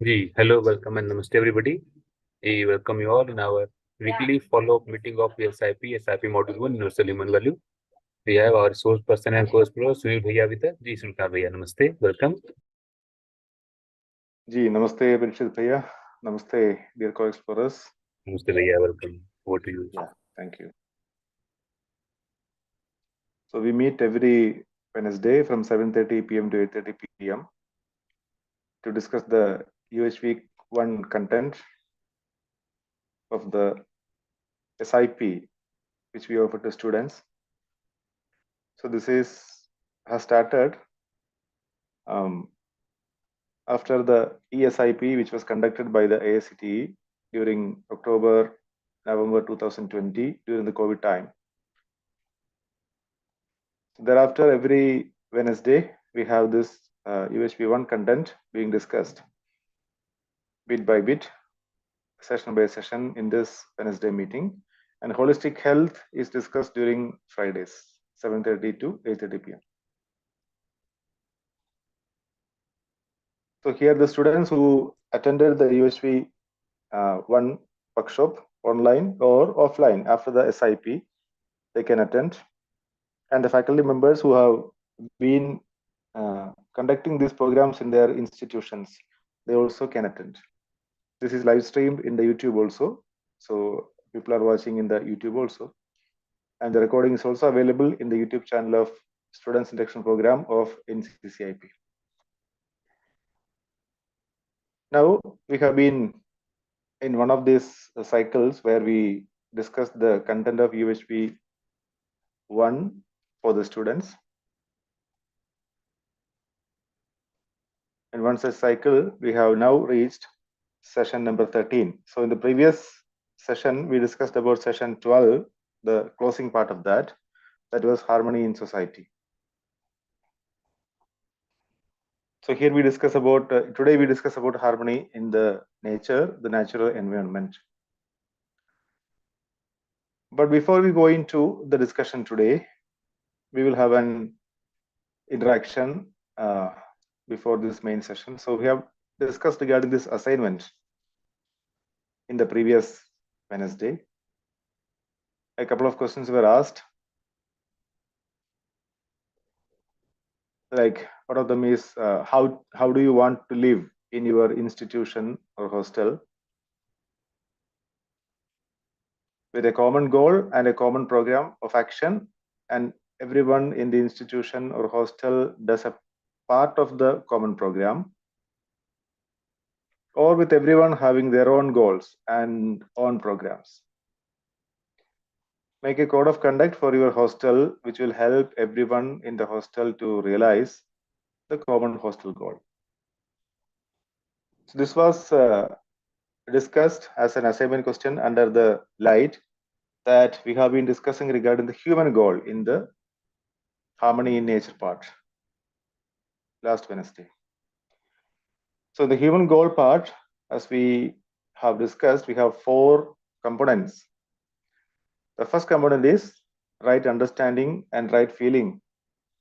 Ji, hello, welcome and namaste everybody. I welcome you all in our weekly follow-up meeting of SIP Module 1 Universal Human Value. We have our resource person and co-explorer Sunil Bhaiya with us. Ji, Sunil Bhaiya, namaste, welcome. Ji, namaste, Parikshit Bhaiya. Namaste, dear co-explorers. Namaste Bhaiya, welcome. Over to you. Yeah, thank you. So we meet every Wednesday from 7:30 p.m. to 8:30 p.m. to discuss the UHV 1 content of the SIP, which we offer to students. So this has started after the eSIP, which was conducted by the AICTE during November 2020 during the COVID time. Thereafter, every Wednesday, we have this UHV1 content being discussed bit by bit, session by session in this Wednesday meeting. And holistic health is discussed during Fridays, 7:30 to 8:30 p.m. So here the students who attended the UHV1 workshop online or offline after the SIP, they can attend. And the faculty members who have been conducting these programs in their institutions, they also can attend. This is live streamed in the YouTube also. So people are watching in the YouTube also. And the recording is also available in the YouTube channel of Students Induction Program of NCCIP. Now we have been in one of these cycles where we discussed the content of UHV 1 for the students. And once a cycle, we have now reached session number 13. So in the previous session, we discussed about session 12, the closing part of that was harmony in society. So here we discuss about, today we discuss about harmony in the nature, the natural environment. But before we go into the discussion today, we will have an interaction before this main session. So we have discussed regarding this assignment in the previous Wednesday. A couple of questions were asked. Like one of them is how do you want to live in your institution or hostel with a common goal and a common program of action, and everyone in the institution or hostel does a part of the common program, or with everyone having their own goals and own programs. Make a code of conduct for your hostel which will help everyone in the hostel to realize the common hostel goal. So this was discussed as an assignment question under the light that we have been discussing regarding the human goal in the harmony in nature part last Wednesday. So the human goal part, as we have discussed, we have 4 components. The first component is right understanding and right feeling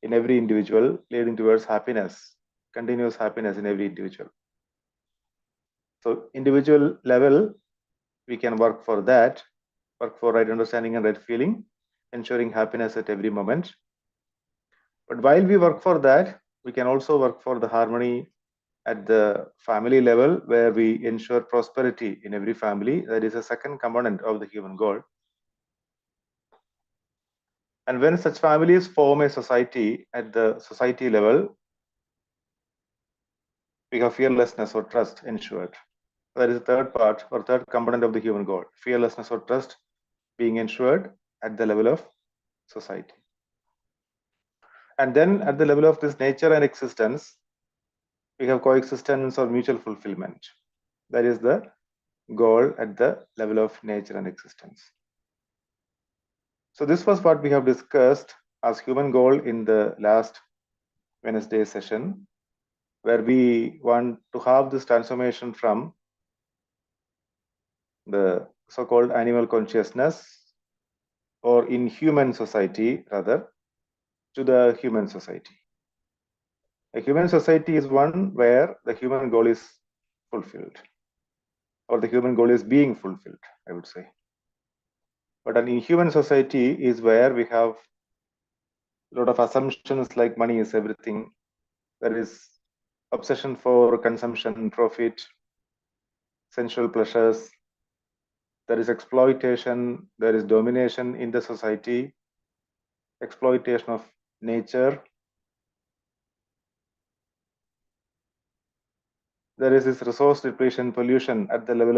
in every individual, leading towards happiness, continuous happiness in every individual. So individual level, we can work for that, work for right understanding and right feeling, ensuring happiness at every moment. But while we work for that, we can also work for the harmony at the family level, where we ensure prosperity in every family. That is a second component of the human goal. And when such families form a society at the society level, we have fearlessness or trust ensured. That is the third part or third component of the human goal, fearlessness or trust being ensured at the level of society. And then at the level of this nature and existence, we have coexistence or mutual fulfillment. That is the goal at the level of nature and existence. So this was what we have discussed as human goal in the last Wednesday session, where we want to have this transformation from the so-called animal consciousness or inhuman society rather to the human society. A human society is one where the human goal is fulfilled, or the human goal is being fulfilled, I would say. But an inhuman society is where we have a lot of assumptions like money is everything. There is obsession for consumption, profit, sensual pleasures. There is exploitation, there is domination in the society, exploitation of nature. There is this resource depletion, pollution at the level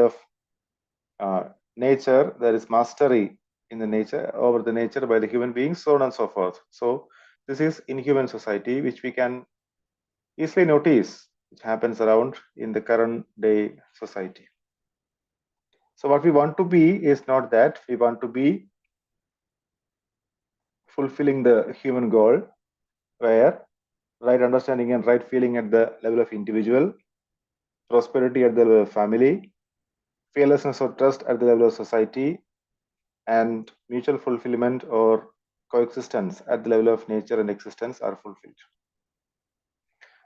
of nature. There is mastery in the nature, over the nature by the human beings, so on and so forth. So this is inhuman society, which we can easily notice, which happens around in the current day society. So what we want to be is not that. We want to be fulfilling the human goal, where right understanding and right feeling at the level of individual, prosperity at the level of family, fearlessness or trust at the level of society, and mutual fulfillment or coexistence at the level of nature and existence are fulfilled.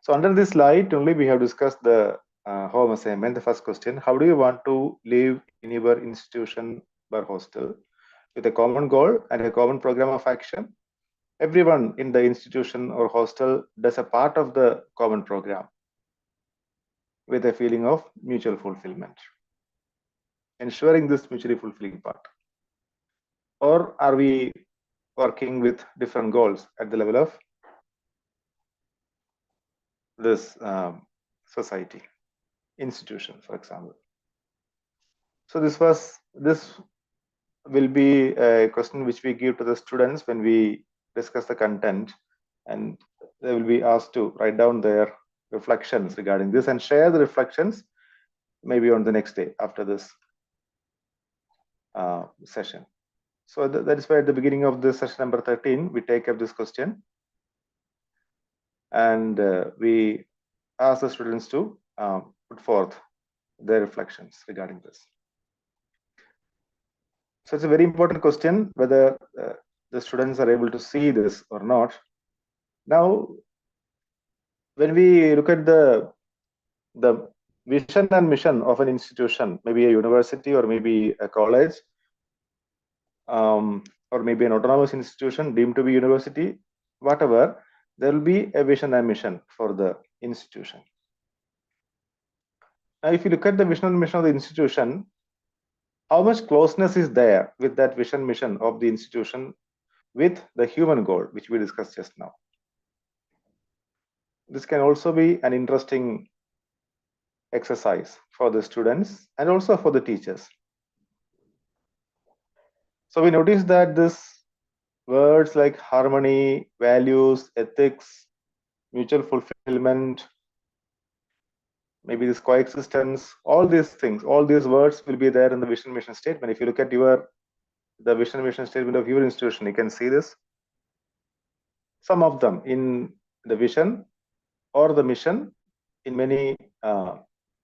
So under this light only we have discussed the home assignment. The first question: how do you want to live in your institution or hostel with a common goal and a common program of action? Everyone in the institution or hostel does a part of the common program with a feeling of mutual fulfillment, ensuring this mutually fulfilling part. Or are we working with different goals at the level of this society, institution, for example? So this will be a question which we give to the students when we discuss the content, and they will be asked to write down their reflections regarding this and share the reflections maybe on the next day after this session. So that is why at the beginning of this session number 13, we take up this question and we ask the students to put forth their reflections regarding this. So it's a very important question whether the students are able to see this or not. Now, when we look at the vision and mission of an institution, maybe a university or maybe a college, or maybe an autonomous institution deemed to be university, whatever, there will be a vision and mission for the institution. Now, if you look at the vision and mission of the institution, how much closeness is there with that vision mission of the institution with the human goal, which we discussed just now? This can also be an interesting exercise for the students and also for the teachers. So we notice that this words like harmony, values, ethics, mutual fulfillment, maybe this coexistence, all these things, all these words will be there in the vision mission statement. If you look at the vision mission statement of your institution, you can see this. Some of them in the vision or the mission, in many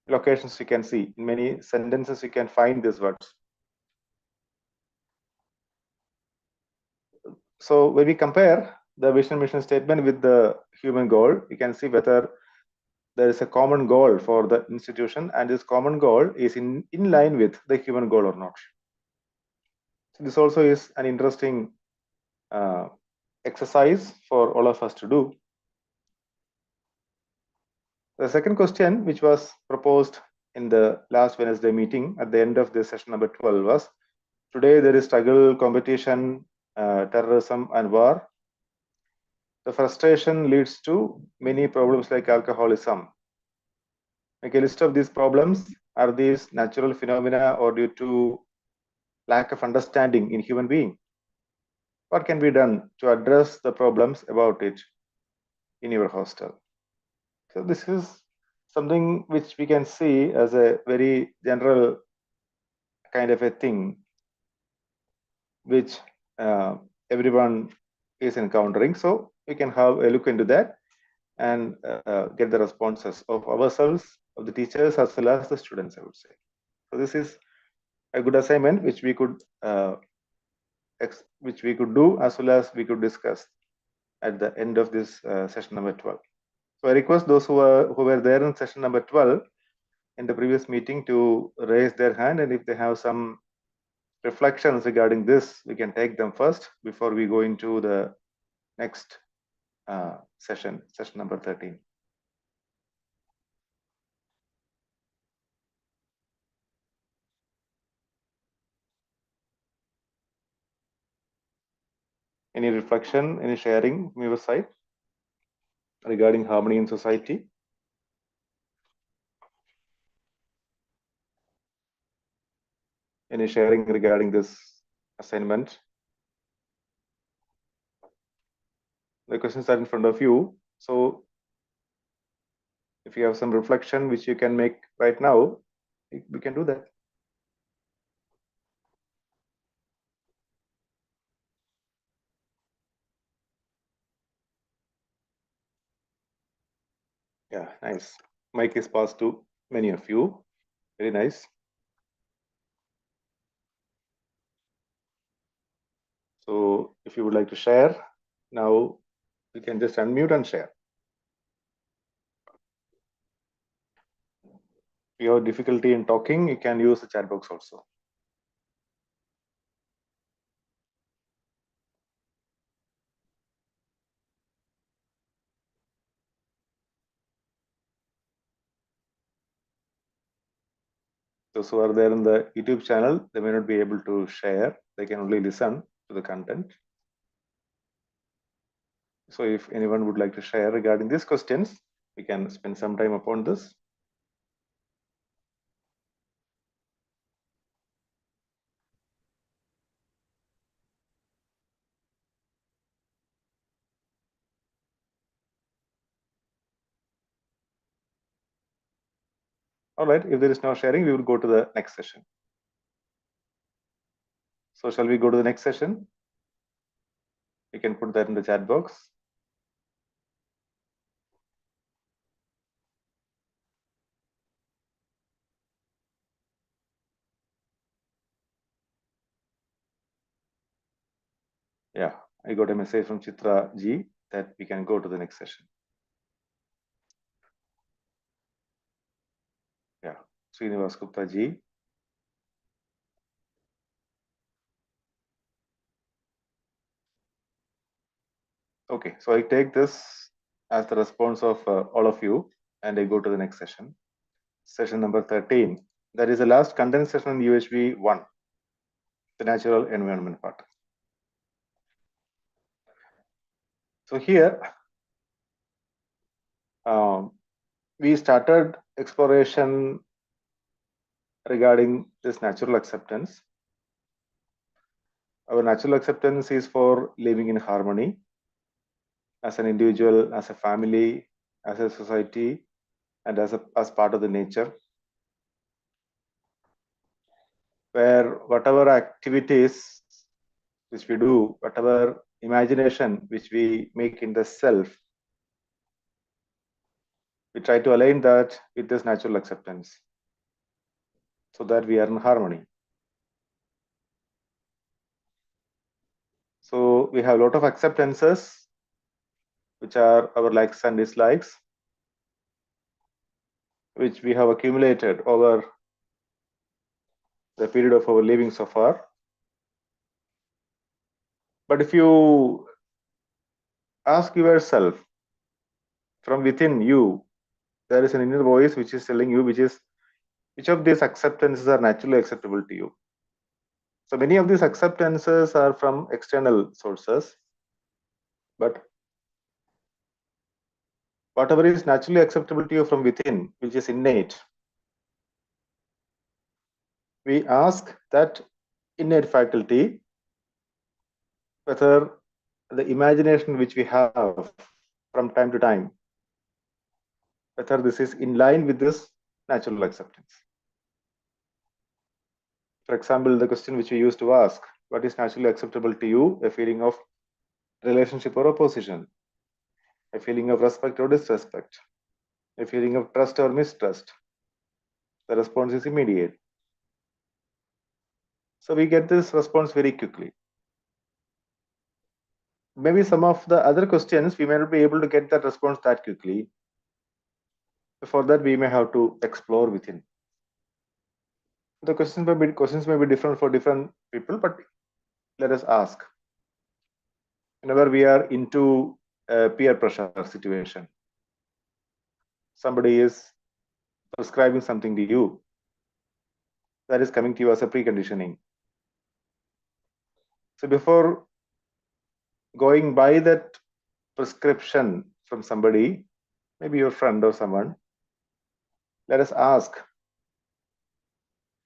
locations you can see, in many sentences you can find these words. So when we compare the vision mission statement with the human goal, you can see whether there is a common goal for the institution and this common goal is in line with the human goal or not. So this also is an interesting exercise for all of us to do. The second question, which was proposed in the last Wednesday meeting at the end of this session number 12, was: today there is struggle, competition, terrorism and war. The frustration leads to many problems like alcoholism. Make a list of these problems. Are these natural phenomena or due to lack of understanding in human being? What can be done to address the problems about it in your hostel? So this is something which we can see as a very general kind of a thing which everyone is encountering. So we can have a look into that and get the responses of ourselves, of the teachers, as well as the students, I would say. So this is a good assignment which we could do, as well as we could discuss at the end of this session number 12. So I request those who were there in session number 12 in the previous meeting to raise their hand, and if they have some reflections regarding this, we can take them first before we go into the next session number 13. Any reflection, any sharing from your side regarding harmony in society? Any sharing regarding this assignment? The questions are in front of you. So if you have some reflection which you can make right now, we can do that. Yeah, nice. Mic is passed to many of you. Very nice. So if you would like to share, now you can just unmute and share. If you have difficulty in talking, you can use the chat box also. Those who are there in the YouTube channel, they may not be able to share. They can only listen to the content. So if anyone would like to share regarding these questions, we can spend some time upon this. All right, if there is no sharing, we will go to the next session. So shall we go to the next session? You can put that in the chat box. Yeah, I got a message from Chitra Ji that we can go to the next session. Yeah, Srinivas Gupta Ji. Okay, so I take this as the response of all of you, and I go to the next session. Session number 13. That is the last content session in UHV 1, the natural environment part. So here, we started exploration regarding this natural acceptance. Our natural acceptance is for living in harmony as an individual, as a family, as a society, and as part of the nature, where whatever activities which we do, whatever imagination which we make in the self, we try to align that with this natural acceptance so that we are in harmony. So we have a lot of acceptances, which are our likes and dislikes, which we have accumulated over the period of our living so far. But if you ask yourself from within you, there is an inner voice which is telling you which of these acceptances are naturally acceptable to you. So many of these acceptances are from external sources, but whatever is naturally acceptable to you from within, which is innate, we ask that innate faculty whether the imagination which we have from time to time, whether this is in line with this natural acceptance. For example, the question which we used to ask, what is naturally acceptable to you? A feeling of relationship or opposition, a feeling of respect or disrespect, a feeling of trust or mistrust. The response is immediate. So we get this response very quickly. Maybe some of the other questions, we may not be able to get that response that quickly. For that, we may have to explore within. The questions may be different for different people, but let us ask. Whenever we are into a peer pressure situation, somebody is prescribing something to you, that is coming to you as a preconditioning. So before going by that prescription from somebody, maybe your friend or someone, let us ask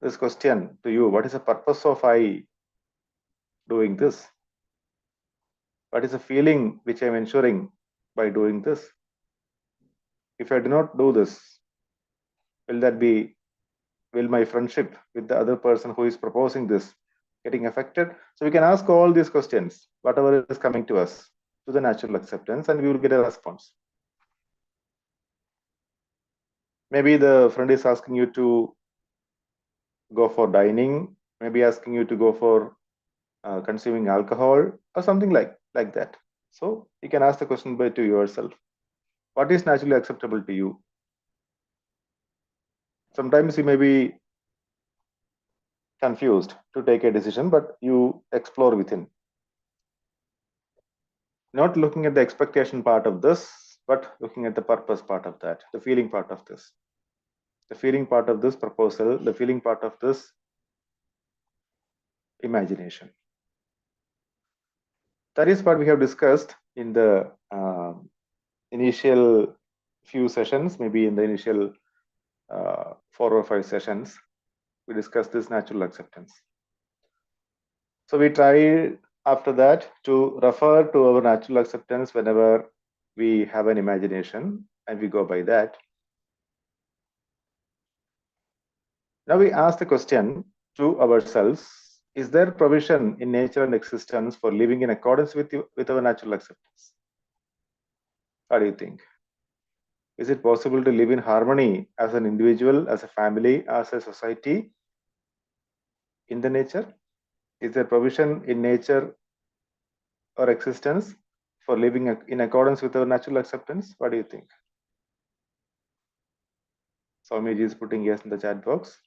this question to you: what is the purpose of I doing this? What is the feeling which I'm ensuring by doing this? If I do not do this, will my friendship with the other person who is proposing this getting affected? So we can ask all these questions, whatever is coming to us, to the natural acceptance, and we will get a response. Maybe the friend is asking you to go for dining, maybe asking you to go for consuming alcohol or something like that. So you can ask the question to yourself: what is naturally acceptable to you? Sometimes you may be confused to take a decision, but you explore within. Not looking at the expectation part of this, but looking at the purpose part of that, the feeling part of this, the feeling part of this proposal, the feeling part of this imagination. That is what we have discussed in the initial few sessions, maybe in the initial 4 or 5 sessions. We discussed this natural acceptance. So we try after that to refer to our natural acceptance whenever we have an imagination, and we go by that. Now we ask the question to ourselves: is there provision in nature and existence for living in accordance with our natural acceptance? What do you think? Is it possible to live in harmony as an individual, as a family, as a society in the nature? Is there provision in nature or existence for living in accordance with our natural acceptance? What do you think? Swamiji is putting yes in the chat box.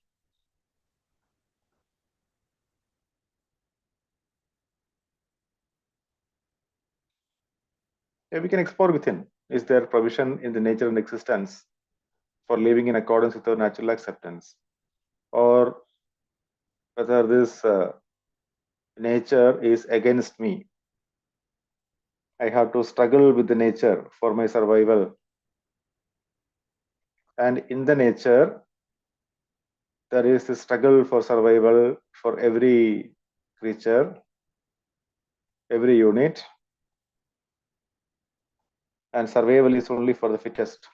Yeah, we can explore within. Is there provision in the nature and existence for living in accordance with our natural acceptance? Or whether this nature is against me. I have to struggle with the nature for my survival. And in the nature, there is a struggle for survival for every creature, every unit. And survival is only for the fittest.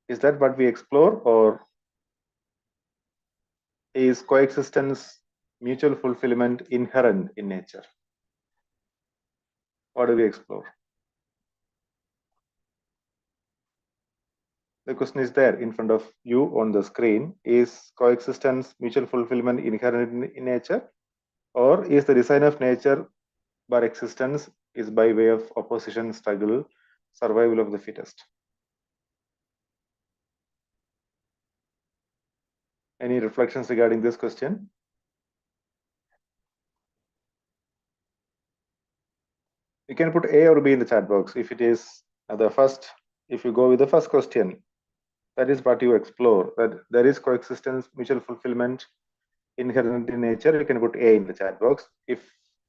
Is that what we explore, or is coexistence, mutual fulfillment inherent in nature? What do we explore? The question is there in front of you on the screen. Is coexistence, mutual fulfillment inherent in nature, or is the design of nature by existence is by way of opposition, struggle, survival of the fittest? Any reflections regarding this question? You can put A or B in the chat box. If it is the first, if you go with the first question, that is what you explore, that there is coexistence, mutual fulfillment inherent in nature, you can put A in the chat box. If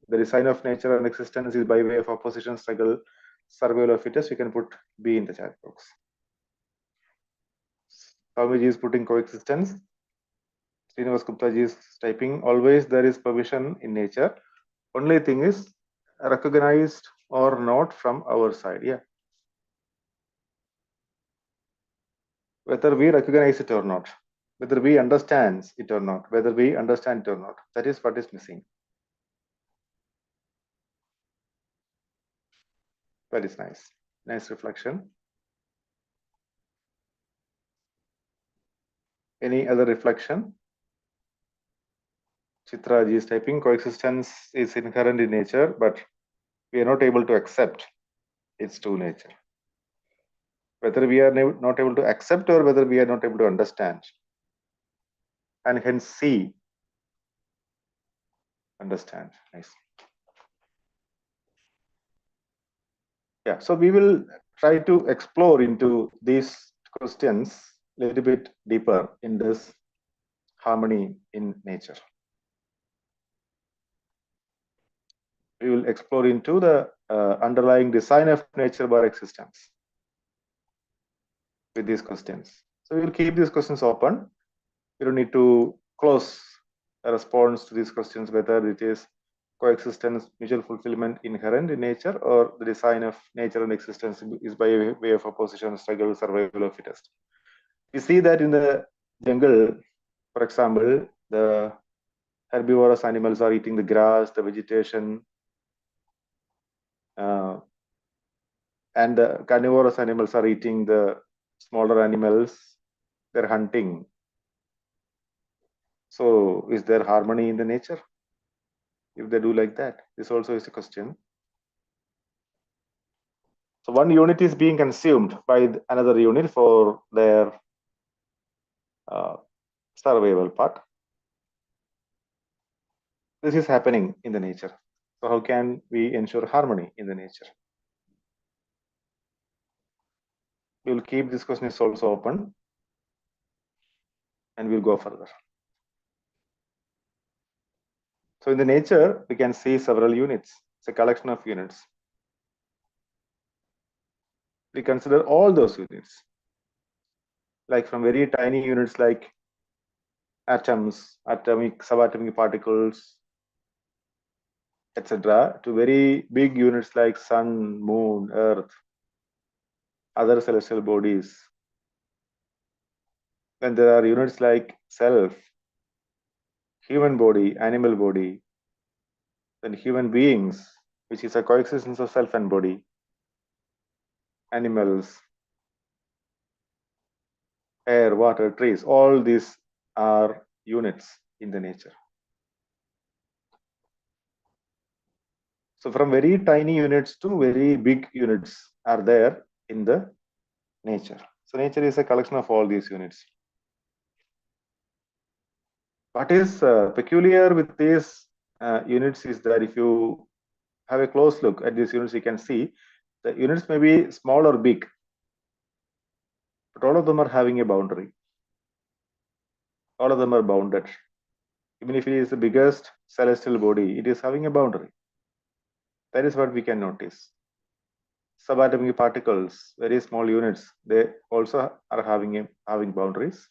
the design of nature and existence is by way of opposition, struggle, survival of fittest, you can put B in the chat box. Swamiji is putting coexistence. Srinivas Gupta ji is typing always there is provision in nature. Only thing is recognized or not from our side. Yeah. Whether we recognize it or not, whether we understand it or not, whether we understand it or not, that is what is missing. That is nice. Nice reflection. Any other reflection? Chitra ji is typing coexistence is inherent in nature, but we are not able to accept its true nature. whether we are not able to accept or whether we are not able to understand, and hence see, understand. Nice. Yeah, so we will try to explore into these questions a little bit deeper in this harmony in nature. We will explore into the underlying design of nature bar existence with these questions. So we will keep these questions open. You don't need to close a response to these questions, whether it is coexistence, mutual fulfillment inherent in nature, or the design of nature and existence is by way of opposition, struggle, survival of fittest. We see that in the jungle, for example, the herbivorous animals are eating the grass, the vegetation, and the carnivorous animals are eating the smaller animals. They're hunting. So is there harmony in the nature if they do like that? This also is a question. So one unit is being consumed by another unit for their survival part. This is happening in the nature. So how can we ensure harmony in the nature? We will keep this question is also open, and we'll go further. So in the nature, we can see several units. It's a collection of units. We consider all those units, like from very tiny units like atoms, atomic, subatomic particles, etc., to very big units like sun, moon, earth, other celestial bodies. Then there are units like self, human body, animal body, then human beings, which is a coexistence of self and body, animals, air, water, trees, all these are units in the nature. So from very tiny units to very big units are there in the nature. So nature is a collection of all these units. What is peculiar with these units is that if you have a close look at these units, you can see the units may be small or big, but all of them are having a boundary. All of them are bounded. Even if it is the biggest celestial body, it is having a boundary. That is what we can notice. Subatomic particles, very small units, they also are having boundaries.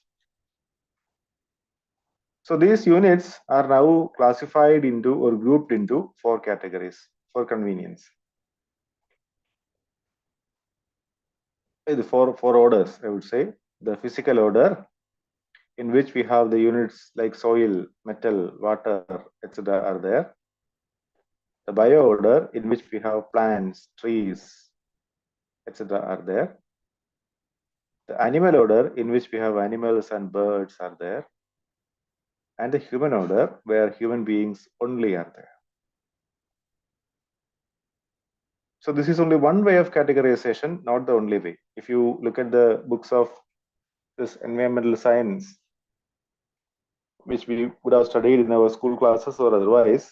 So these units are now classified into or grouped into 4 categories for convenience. The four orders, I would say. The physical order, in which we have the units like soil, metal, water, etc. are there. The bio order, in which we have plants, trees, etc. are there. The animal order, in which we have animals and birds are there. And the human order, where human beings only are there. So this is only one way of categorization, not the only way. If you look at the books of this environmental science, which we would have studied in our school classes or otherwise,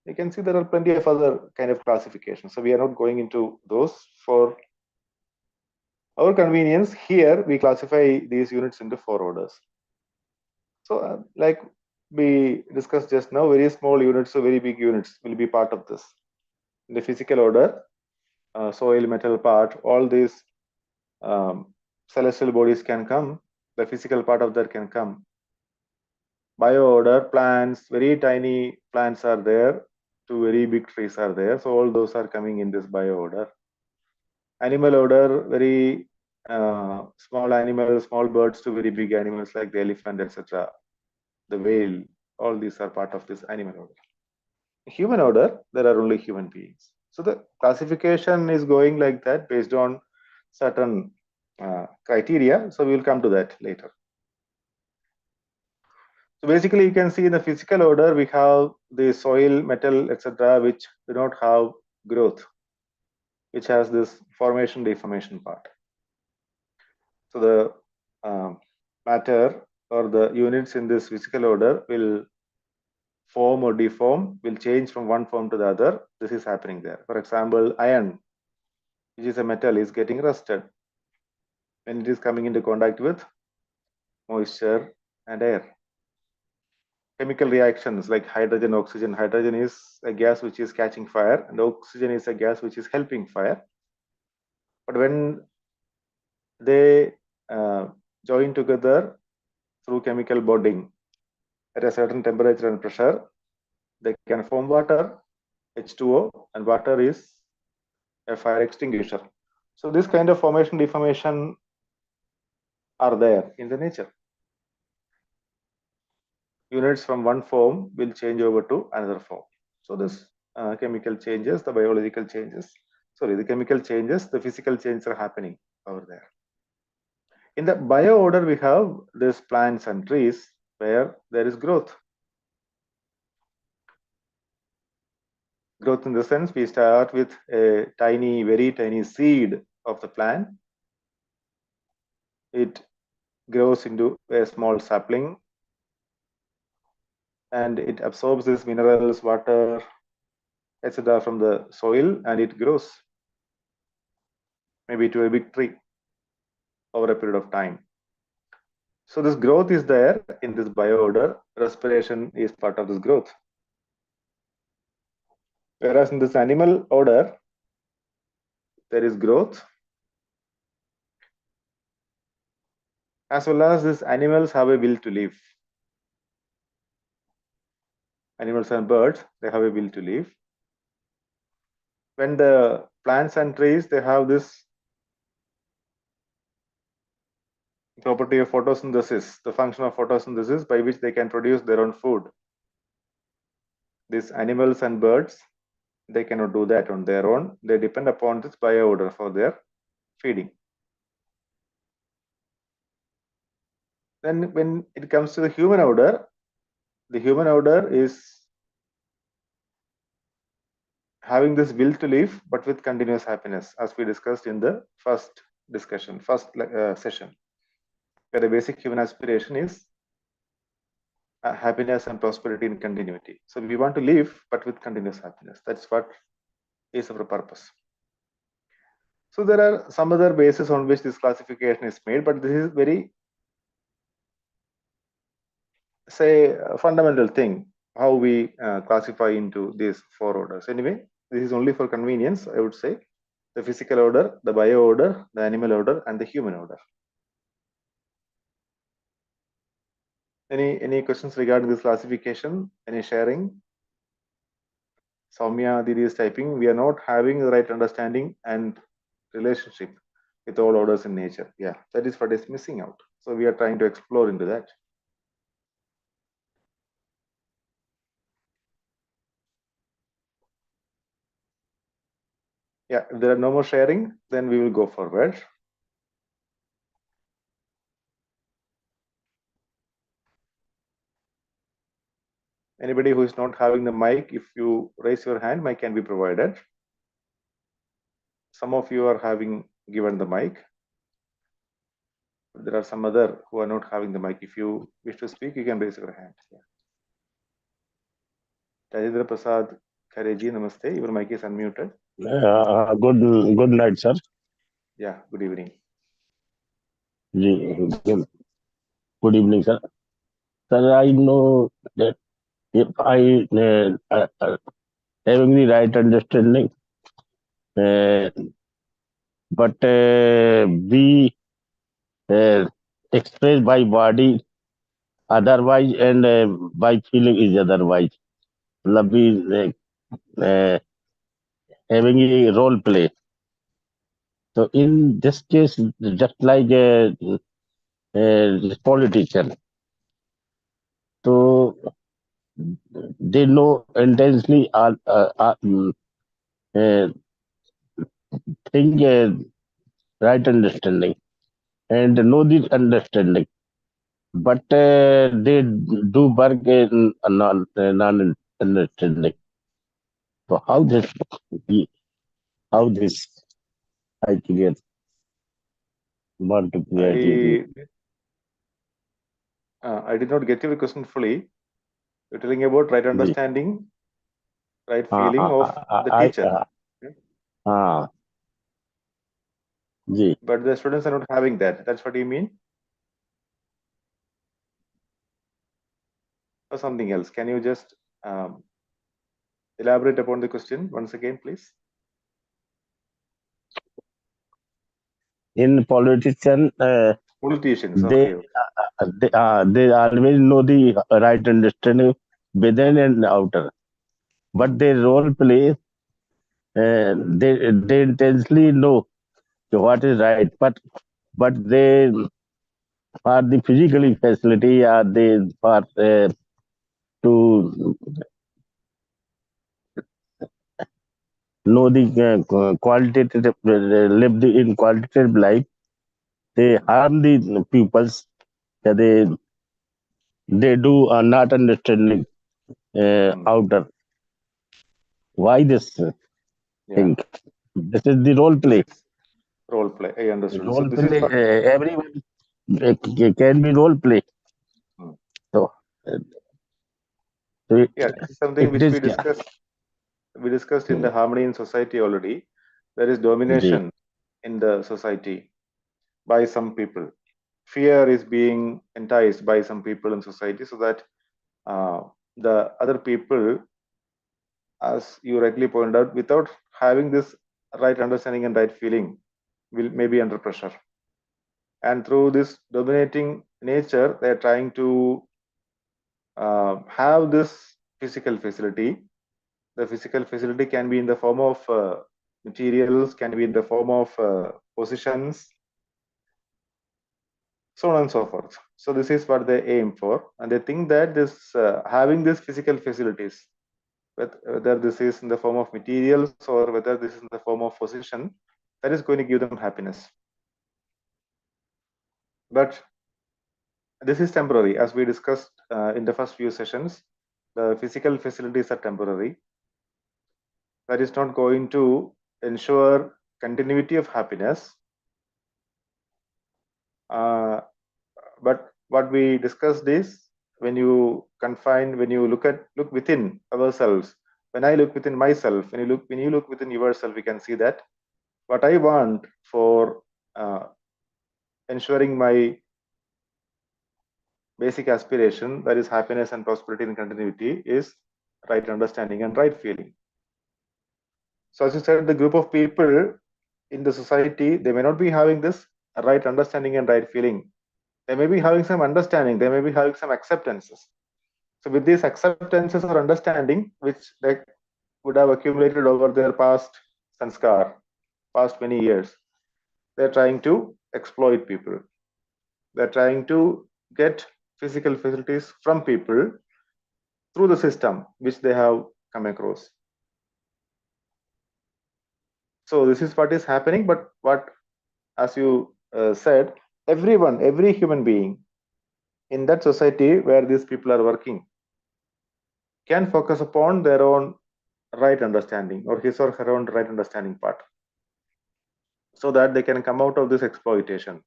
you can see there are plenty of other kind of classifications. So we are not going into those. For our convenience, here we classify these units into 4 orders. So like we discussed just now, very small units or very big units will be part of this. In the physical order, soil, metal part, all these celestial bodies can come. The physical part of that can come. Bio order, plants, very tiny plants are there, to very big trees are there. So all those are coming in this bio order. Animal order, very small animals, small birds to very big animals like the elephant, etc. The whale, all these are part of this animal order. Human order, there are only human beings. So the classification is going like that based on certain criteria. So we will come to that later. So basically, you can see in the physical order, we have the soil, metal, etc., which do not have growth, which has this formation deformation part. So the matter or the units in this physical order will form or deform, will change from one form to the other. This is happening there. For example, iron, which is a metal, is getting rusted when it is coming into contact with moisture and air. Chemical reactions like hydrogen, oxygen. Hydrogen is a gas which is catching fire, and oxygen is a gas which is helping fire. But when they join together through chemical bonding at a certain temperature and pressure, they can form water, H2O, and water is a fire extinguisher. So this kind of formation deformation are there in the nature. Units from one form will change over to another form. So this chemical changes, the biological changes, the chemical changes, the physical changes are happening over there. In the bio order, we have these plants and trees where there is growth. Growth in the sense we start with a tiny, very tiny seed of the plant. It grows into a small sapling and it absorbs these minerals, water, etc. from the soil, and it grows maybe to a big tree over a period of time. So this growth is there in this bio order. Respiration is part of this growth. Whereas in this animal order, there is growth, as well as these animals have a will to live. Animals and birds, they have a will to live. When the plants and trees, they have this property of photosynthesis, the function of photosynthesis by which they can produce their own food. These animals and birds, they cannot do that on their own. They depend upon this bio order for their feeding. Then when it comes to the human order is having this will to live, but with continuous happiness, as we discussed in the first session, where the basic human aspiration is happiness and prosperity in continuity. So we want to live, but with continuous happiness. That's what is our purpose. So there are some other bases on which this classification is made, but this is very, say, a fundamental thing, how we classify into these four orders. Anyway, this is only for convenience, I would say. The physical order, the bio order, the animal order, and the human order. Any questions regarding this classification? Any sharing? Soumya Didi is typing, we are not having the right understanding and relationship with all orders in nature. Yeah, that is what is missing out. So we are trying to explore into that. Yeah, if there are no more sharing, then we will go forward. Anybody who is not having the mic, if you raise your hand, mic can be provided. Some of you are having given the mic. There are some other who are not having the mic. If you wish to speak, you can raise your hand. Yeah. Rajendra Prasad Kareji, namaste. Your mic is unmuted. Good night, sir. Yeah, good evening. Good evening, sir. Sir, I know that if I having the right understanding, but we express by body otherwise and by feeling is otherwise. Love is having a role play. So in this case, just like a politician, so they know intensely think right understanding and know this understanding, but they do work in a non understanding. So how this I clear? Want to create. I did not get your question fully. You're telling about right understanding, right feeling of the teacher. But the students are not having that. That's what you mean? Or something else? Can you just elaborate upon the question once again, please? In politicians, okay. They always know the right understanding within and outer, but they role play. They intensely know what is right, but they for the physically facility are they for to know the qualitative live in qualitative life. They harm the pupils. They do not understanding outer. Why this thing? This is the role play. Role play. I understood. Role So this play. is Everyone can be role play. So, this is something which we discussed. We discussed in the harmony in society already. There is domination in the society by some people. Fear is being enticed by some people in society, so that the other people, as you rightly pointed out, without having this right understanding and right feeling, may be under pressure. And through this dominating nature, they are trying to have this physical facility. The physical facility can be in the form of materials, can be in the form of positions, so on and so forth. So this is what they aim for, and they think that this having these physical facilities, whether this is in the form of materials or whether this is in the form of position, that is going to give them happiness. But this is temporary, as we discussed in the first few sessions. The physical facilities are temporary. That is not going to ensure continuity of happiness. But what we discussed is, when you look within ourselves, when I look within myself, when you look within yourself, we can see that what I want for ensuring my basic aspiration, that is happiness and prosperity and continuity, is right understanding and right feeling. So as you said, the group of people in the society, they may not be having this right understanding and right feeling. They may be having some understanding, they may be having some acceptances. So with these acceptances or understanding, which they would have accumulated over their past sanskar, past many years, they're trying to exploit people. They're trying to get physical facilities from people through the system which they have come across. So this is what is happening. But what, as you said, every human being in that society where these people are working can focus upon their own right understanding, or his or her own right understanding part, so that they can come out of this exploitation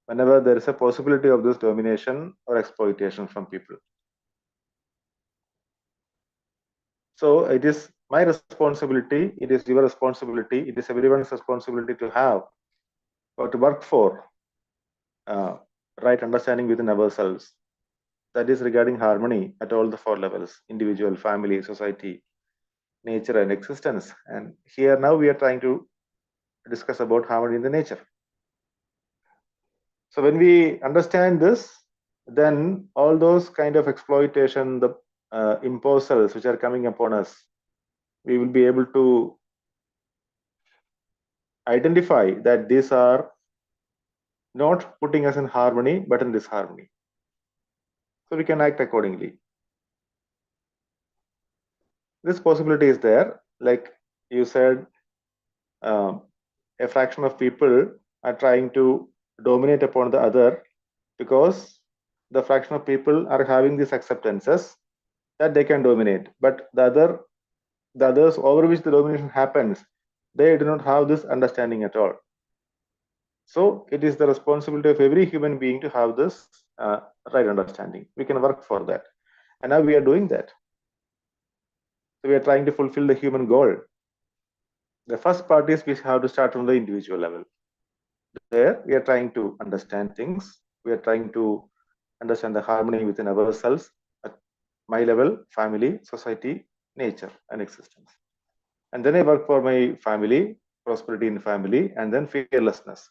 whenever there is a possibility of this domination or exploitation from people. So it is my responsibility, it is your responsibility, it is everyone's responsibility to have or to work for right understanding within ourselves. That is regarding harmony at all the 4 levels: individual, family, society, nature, and existence. And here now we are trying to discuss about harmony in the nature. So when we understand this, then all those kind of exploitation, the imposals which are coming upon us, we will be able to identify that these are not putting us in harmony, but in disharmony. So we can act accordingly. This possibility is there. Like you said, a fraction of people are trying to dominate upon the other, because the fraction of people are having these acceptances that they can dominate. But the others over which the domination happens, they do not have this understanding at all. So it is the responsibility of every human being to have this right understanding. We can work for that. And now we are doing that. So we are trying to fulfill the human goal. The first part is we have to start from the individual level. There we are trying to understand things. We are trying to understand the harmony within ourselves at my level, family, society, nature, and existence. And then I work for my family, prosperity in family, and then fearlessness.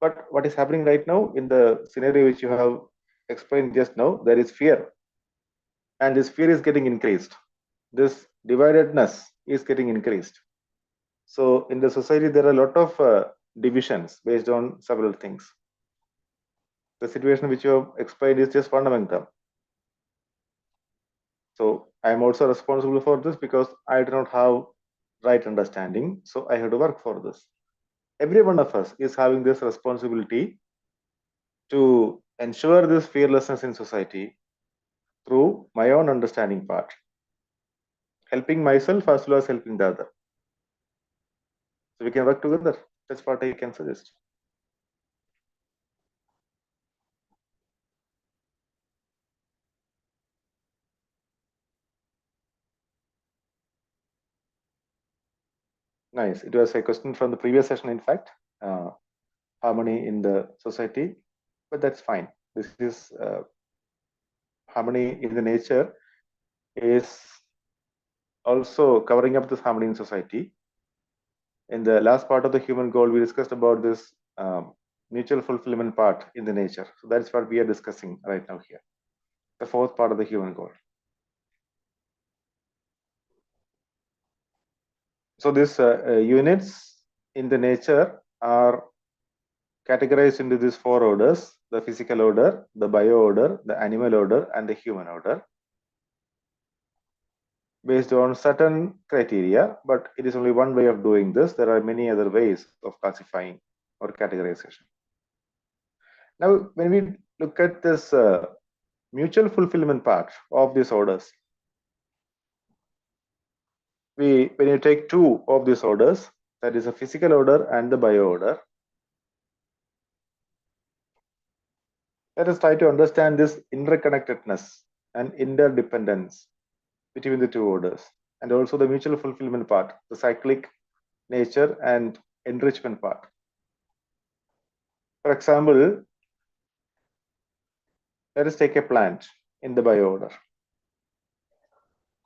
But what is happening right now in the scenario which you have explained just now, there is fear. And this fear is getting increased. This dividedness is getting increased. So in the society, there are a lot of divisions based on several things. The situation which you have explained is just one among them. So I am also responsible for this because I do not have right understanding. So I have to work for this. Every one of us is having this responsibility to ensure this fearlessness in society through my own understanding part, helping myself as well as helping the other. So we can work together. That's what I can suggest. Nice. It was a question from the previous session, in fact, harmony in the society, but that's fine. This is harmony in the nature is also covering up this harmony in society. In the last part of the human goal, we discussed about this mutual fulfillment part in the nature. So that's what we are discussing right now here, the fourth part of the human goal. So these units in the nature are categorized into these four orders: the physical order, the bio order, the animal order, and the human order, based on certain criteria. But it is only one way of doing this. There are many other ways of classifying or categorization. Now, when we look at this mutual fulfillment part of these orders, when you take two of these orders, that is a physical order and the bio order, let us try to understand this interconnectedness and interdependence between the two orders, and also the mutual fulfillment part, the cyclic nature and enrichment part. For example, let us take a plant in the bio order.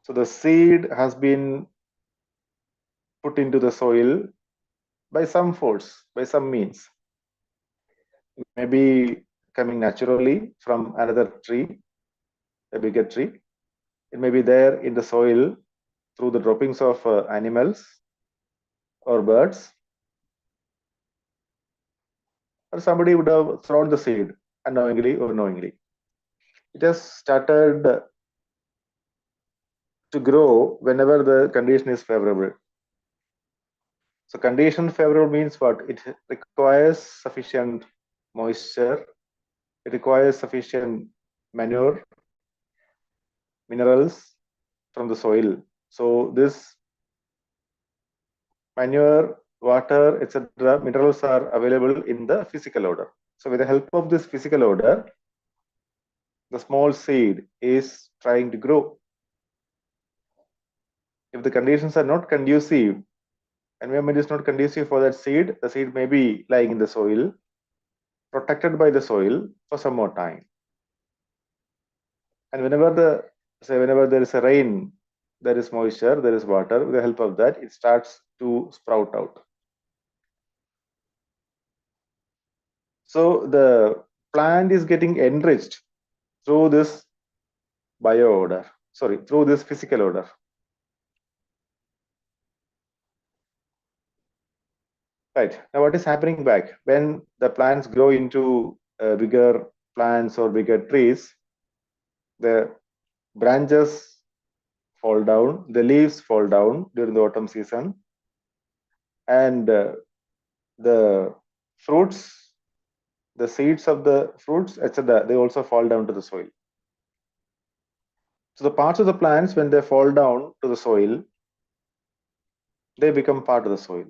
So the seed has been put into the soil by some force, by some means. It may be coming naturally from another tree, a bigger tree. It may be there in the soil through the droppings of animals or birds. Or somebody would have thrown the seed unknowingly or knowingly. It has started to grow whenever the condition is favorable. So condition favorable means what? It requires sufficient moisture. It requires sufficient manure, minerals from the soil. So this manure, water, etc., minerals are available in the physical order. So with the help of this physical order, the small seed is trying to grow. If the conditions are not conducive, environment is not conducive for that seed, the seed may be lying in the soil, protected by the soil for some more time. And whenever there is a rain, there is moisture, there is water, with the help of that, it starts to sprout out. So the plant is getting enriched through this bio order, through this physical order. Right, now what is happening back? When the plants grow into bigger plants or bigger trees, the branches fall down, the leaves fall down during the autumn season, and the fruits, the seeds of the fruits, etc., they also fall down to the soil. So the parts of the plants, when they fall down to the soil, they become part of the soil.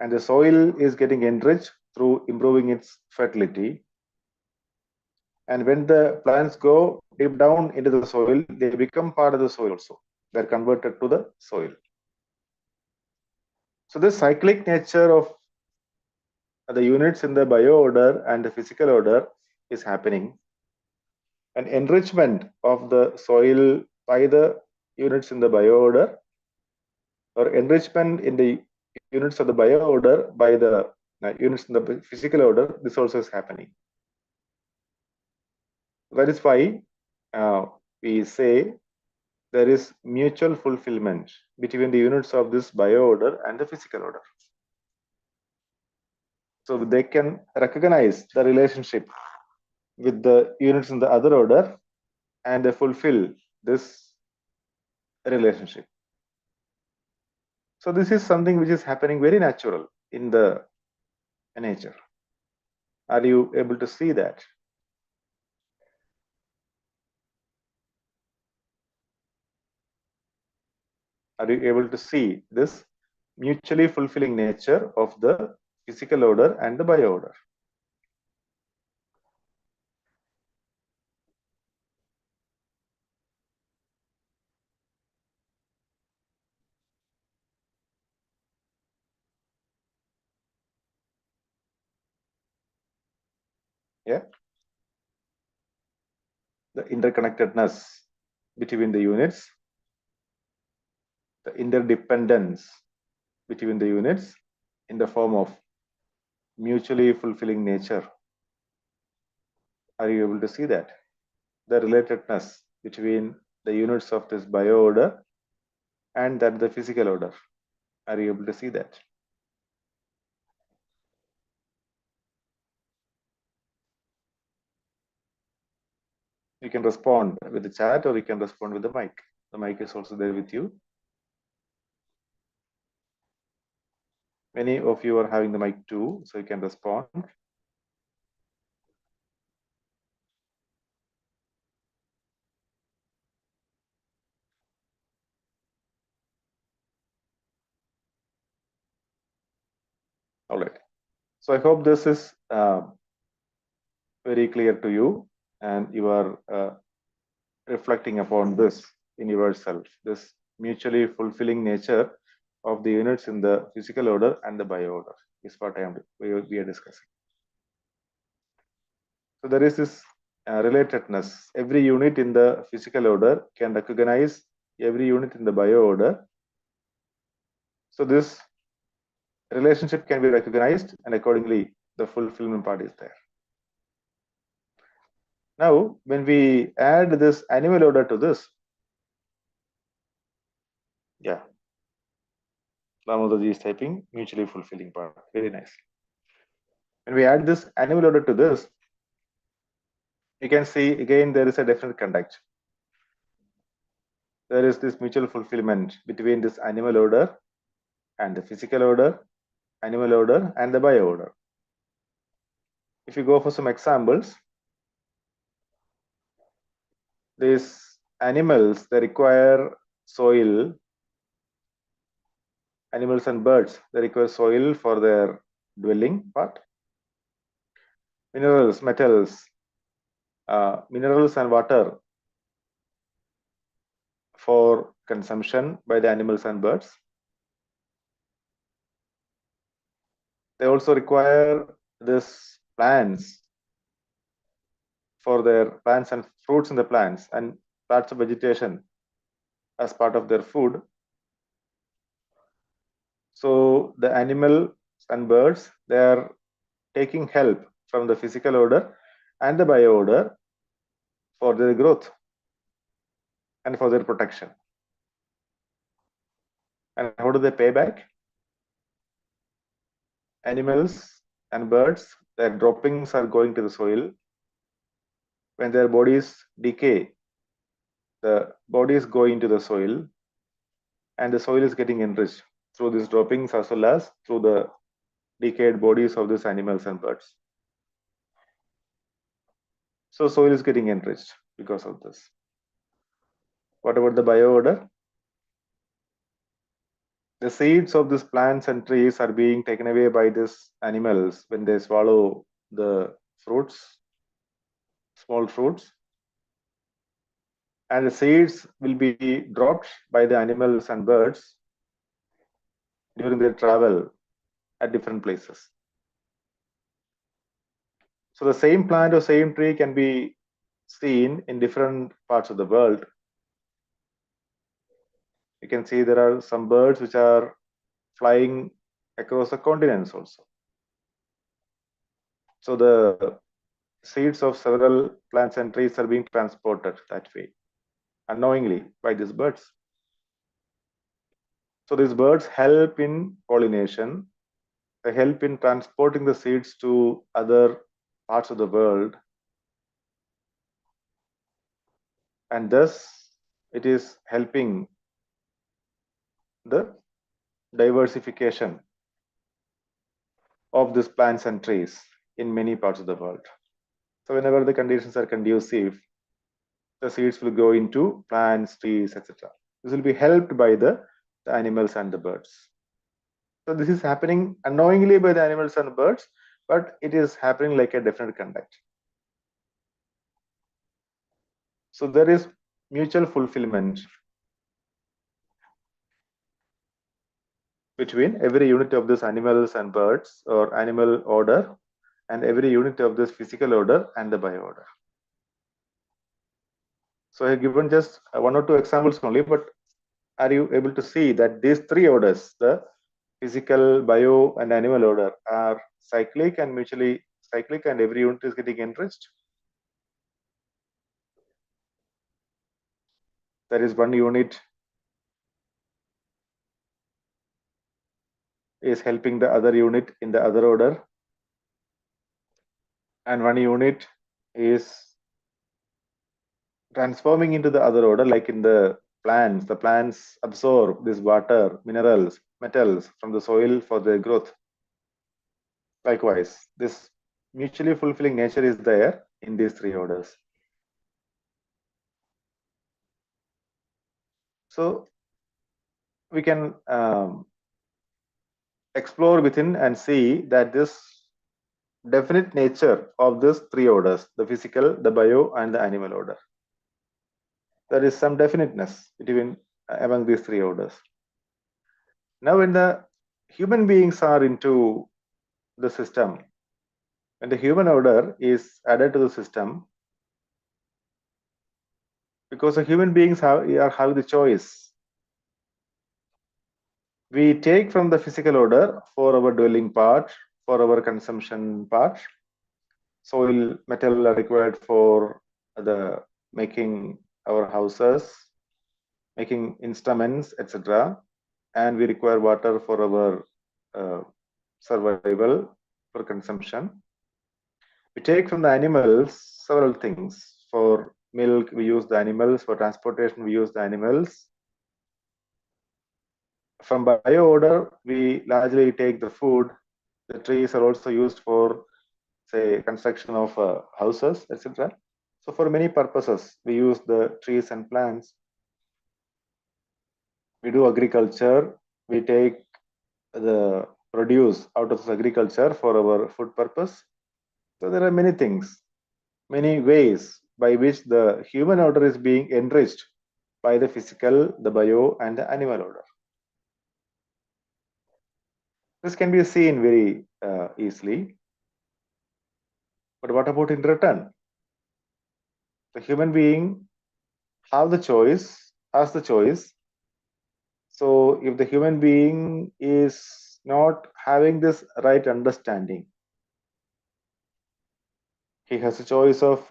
And the soil is getting enriched through improving its fertility. And when the plants go deep down into the soil, they become part of the soil also. They're converted to the soil. So the cyclic nature of the units in the bio order and the physical order is happening. An enrichment of the soil by the units in the bio order, or enrichment in the units of the bio order by the units in the physical order, this also is happening. That is why we say there is mutual fulfillment between the units of this bio order and the physical order. So they can recognize the relationship with the units in the other order and they fulfill this relationship. So this is something which is happening very natural in the nature. Are you able to see that? Are you able to see this mutually fulfilling nature of the physical order and the bio order? Yeah. The interconnectedness between the units, the interdependence between the units in the form of mutually fulfilling nature. Are you able to see that? The relatedness between the units of this bio order and that the physical order. Are you able to see that? You can respond with the chat or you can respond with the mic. The mic is also there with you. Many of you are having the mic too, so you can respond. All right. So I hope this is very clear to you and you are reflecting upon this in yourself, this mutually fulfilling nature of the units in the physical order and the bio order is what we are discussing. So there is this relatedness. Every unit in the physical order can recognize every unit in the bio order. So this relationship can be recognized and accordingly the fulfillment part is there. Now, when we add this animal order to this, yeah, Lamodaji is typing mutually fulfilling part. Very nice. When we add this animal order to this, you can see again there is a definite conduct. There is this mutual fulfillment between this animal order and the physical order, animal order, and the bio order. If you go for some examples, these animals, they require soil. Animals and birds, they require soil for their dwelling part. Minerals, metals, minerals and water for consumption by the animals and birds. They also require this plants for their plants and fruits in the plants and parts of vegetation as part of their food. So the animals and birds, they are taking help from the physical order and the bio order for their growth and for their protection. And how do they pay back? Animals and birds, their droppings are going to the soil. When their bodies decay, the bodies go into the soil and the soil is getting enriched through these droppings as well as through the decayed bodies of these animals and birds. So soil is getting enriched because of this. What about the bio order? The seeds of these plants and trees are being taken away by these animals when they swallow the fruits, small fruits, and the seeds will be dropped by the animals and birds during their travel at different places. So the same plant or same tree can be seen in different parts of the world. You can see there are some birds which are flying across the continents also. So the seeds of several plants and trees are being transported that way, unknowingly, by these birds. So these birds help in pollination. They help in transporting the seeds to other parts of the world. And thus, it is helping the diversification of these plants and trees in many parts of the world. So whenever the conditions are conducive, the seeds will go into plants, trees, etc. This will be helped by the animals and the birds. So this is happening unknowingly by the animals and birds, but it is happening like a definite conduct. So there is mutual fulfillment between every unit of this animals and birds or animal order and every unit of this physical order and the bio order. So I have given just one or two examples only, but are you able to see that these three orders, the physical, bio, and animal order, are cyclic and mutually cyclic, and every unit is getting enriched? There is one unit is helping the other unit in the other order, and one unit is transforming into the other order, like in the plants absorb this water, minerals, metals from the soil for their growth. Likewise, this mutually fulfilling nature is there in these three orders. So we can explore within and see that this definite nature of these three orders, the physical, the bio, and the animal order, there is some definiteness between among these three orders. Now when the human beings are into the system, when the human order is added to the system, because the human beings have the choice, we take from the physical order for our dwelling part, for our consumption part. Soil, metal are required for the making our houses, making instruments, etc. And we require water for our survival, for consumption. We take from the animals several things. For milk, we use the animals. For transportation, we use the animals. From bio order, we largely take the food. The trees are also used for, say, construction of houses, etc. So for many purposes, we use the trees and plants. We do agriculture. We take the produce out of agriculture for our food purpose. So there are many things, many ways by which the human order is being enriched by the physical, the bio, and the animal order. This can be seen very easily. But what about in return? The human being has the choice. So if the human being is not having this right understanding, he has a choice of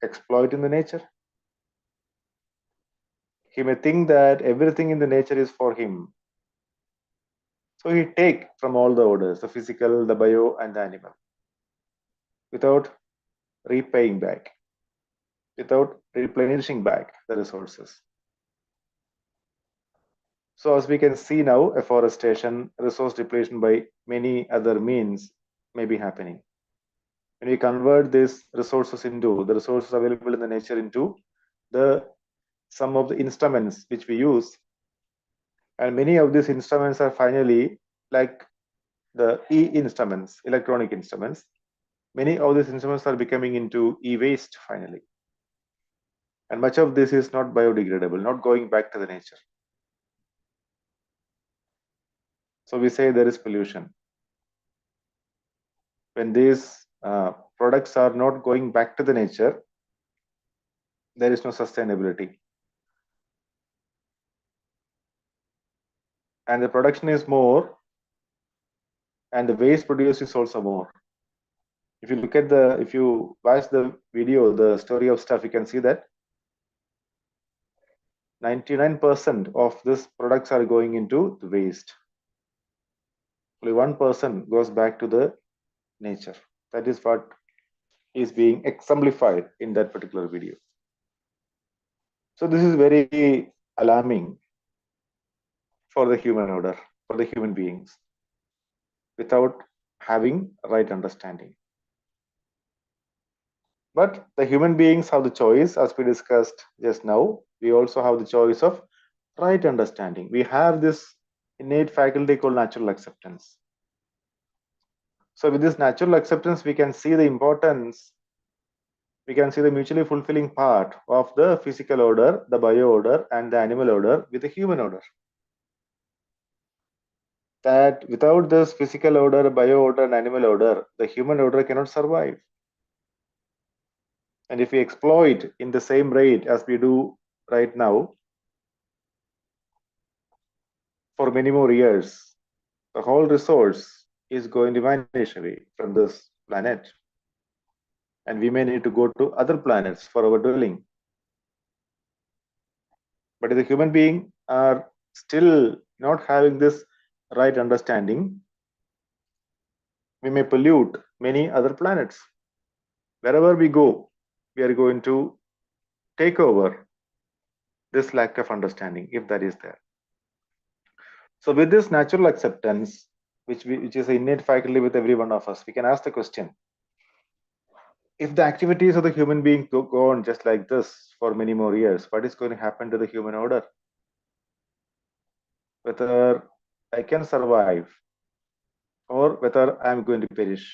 exploiting the nature. He may think that everything in the nature is for him. So he take from all the orders, the physical, the bio, and the animal, without repaying back, without replenishing back the resources. So as we can see now, afforestation, resource depletion by many other means may be happening. When we convert these resources into the resources available in the nature into some of the instruments which we use, And many of these instruments are finally like the e-instruments, electronic instruments. Many of these instruments are becoming into e-waste finally. And much of this is not biodegradable, not going back to the nature. So we say there is pollution. When these products are not going back to the nature, there is no sustainability. And the production is more, and the waste produced is also more. If you look at if you watch the video, the story of stuff, you can see that 99% of these products are going into the waste. Only 1% goes back to the nature. That is what is being exemplified in that particular video. So this is very alarming for the human order, for the human beings, without having right understanding. But the human beings have the choice, as we discussed just now. We also have the choice of right understanding. We have this innate faculty called natural acceptance. So with this natural acceptance, we can see the importance, we can see the mutually fulfilling part of the physical order, the bio order, and the animal order with the human order. That without this physical order, bio order, and animal order, the human order cannot survive. And if we exploit in the same rate as we do right now, for many more years, the whole resource is going to vanish away from this planet. And we may need to go to other planets for our dwelling. But if the human beings are still not having this right understanding, we may pollute many other planets. Wherever we go, we are going to take over this lack of understanding, if that is there. So with this natural acceptance, which is an innate faculty with every one of us, we can ask the question, if the activities of the human being go on just like this for many more years, what is going to happen to the human order? Whether I can survive or whether I'm going to perish.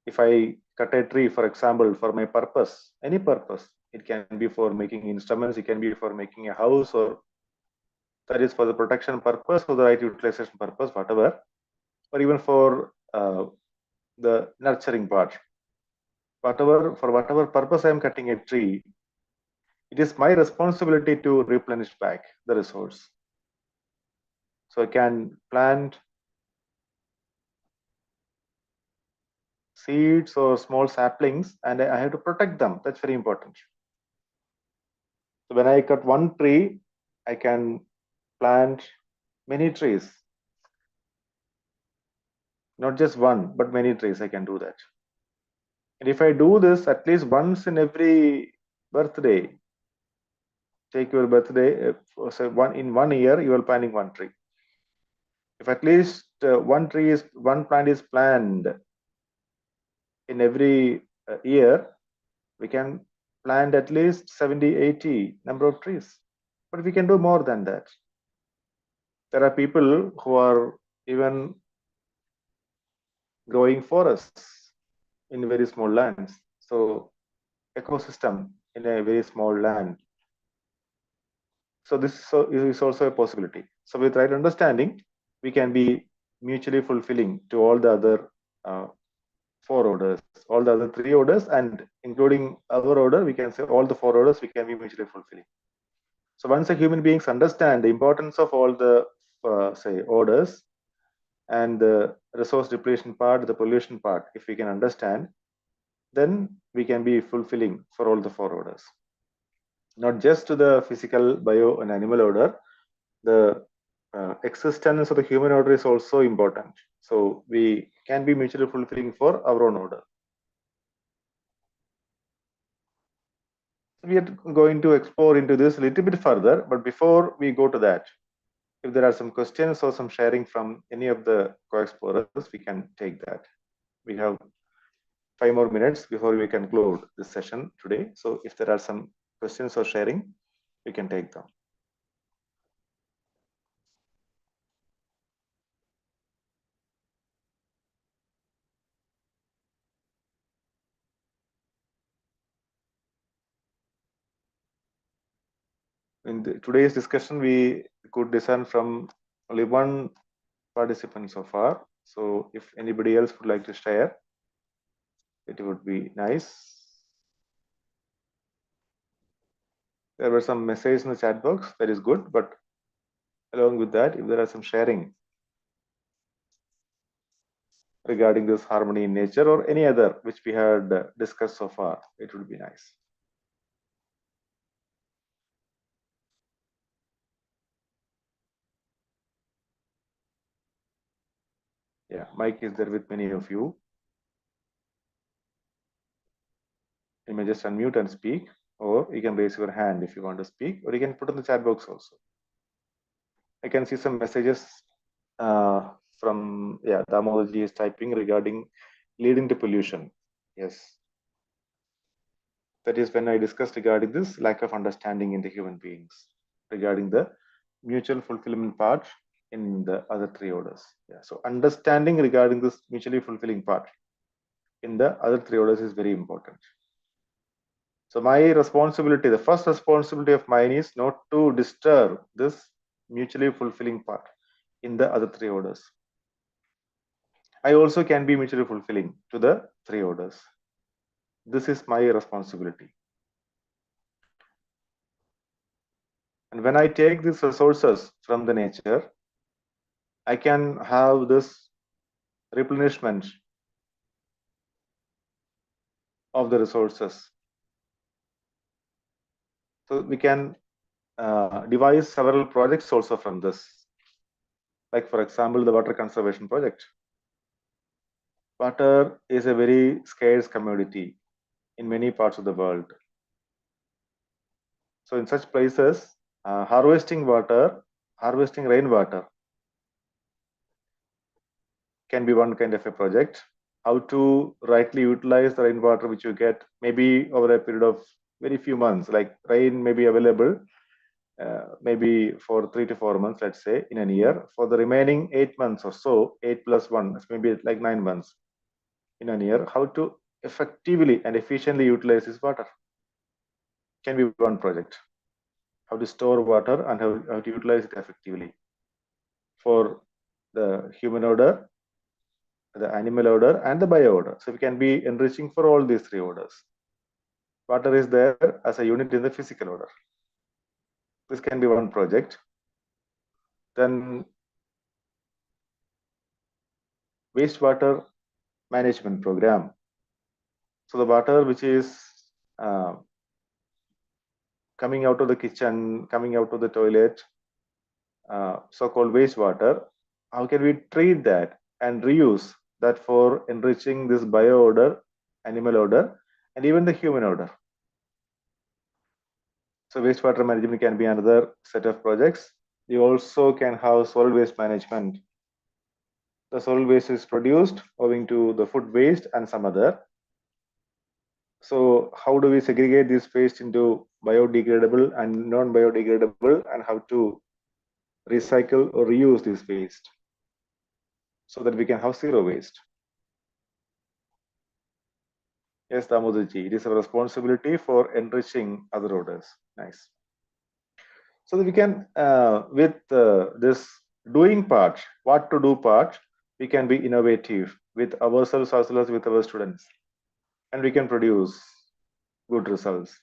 If I cut a tree, for example, for my purpose, any purpose, it can be for making instruments, it can be for making a house, or that is for the protection purpose or the right utilization purpose, whatever, or even for the nurturing part. For whatever purpose I am cutting a tree, it is my responsibility to replenish back the resource. So I can plant seeds or small saplings and I have to protect them. That's very important. So when I cut one tree, I can plant many trees. Not just one, but many trees, I can do that. And if I do this at least once in every birthday, take your birthday, so in 1 year, you are planting one tree. If at least one plant is planted in every year, we can plant at least 70, 80 number of trees. But we can do more than that. There are people who are even growing forests in very small lands. So ecosystem in a very small land. So this is also a possibility. So with right understanding, we can be mutually fulfilling to all the other 4 orders, all the other 3 orders, and including our order, we can say all the 4 orders, we can be mutually fulfilling. So once the human beings understand the importance of all the say orders and the resource depletion part, the pollution part, if we can understand, then we can be fulfilling for all the 4 orders. Not just to the physical, bio, and animal order, the existence of the human order is also important. So we can be mutually fulfilling for our own order. We are going to explore into this a little bit further, but before we go to that, if there are some questions or some sharing from any of the co-explorers, we can take that. We have 5 more minutes before we conclude this session today. So if there are some questions or sharing, we can take them. In today's discussion, we could discern from only one participant so far. So if anybody else would like to share, it would be nice. There were some messages in the chat box, that is good, but along with that, if there are some sharing regarding this harmony in nature or any other which we had discussed so far, it would be nice. Yeah, Mike is there with many of you. You may just unmute and speak, or you can raise your hand if you want to speak, or you can put in the chat box also. I can see some messages from, yeah, Damodarji is typing regarding leading to pollution. Yes. That is when I discussed regarding this lack of understanding in the human beings regarding the mutual fulfillment part in the other three orders. Yeah. So understanding regarding this mutually fulfilling part in the other three orders is very important. So my responsibility, the first responsibility of mine is not to disturb this mutually fulfilling part in the other three orders. I also can be mutually fulfilling to the three orders. This is my responsibility. And when I take these resources from the nature, I can have this replenishment of the resources. So we can devise several projects also from this. Like for example, the water conservation project. Water is a very scarce commodity in many parts of the world. So in such places, harvesting rainwater can be one kind of a project. How to rightly utilize the rainwater which you get maybe over a period of very few months, like rain may be available maybe for 3 to 4 months, let's say, in a year. For the remaining 8 months or so, 8 plus 1, maybe like 9 months in a year, how to effectively and efficiently utilize this water can be one project. How to store water and how to utilize it effectively for the human order, the animal order, and the bio order. So we can be enriching for all these three orders. Water is there as a unit in the physical order. This can be one project. Then wastewater management program. So the water which is coming out of the kitchen, coming out of the toilet, so-called wastewater, how can we treat that and reuse that for enriching this bio order, animal order, and even the human order? So wastewater management can be another set of projects. You also can have solid waste management. The solid waste is produced owing to the food waste and some other. So how do we segregate this waste into biodegradable and non-biodegradable, and how to recycle or reuse this waste so that we can have zero waste? Yes, Damodarji, it is a responsibility for enriching other orders. Nice. So that we can, with this doing part, what to do part, we can be innovative with ourselves as well as with our students, and we can produce good results.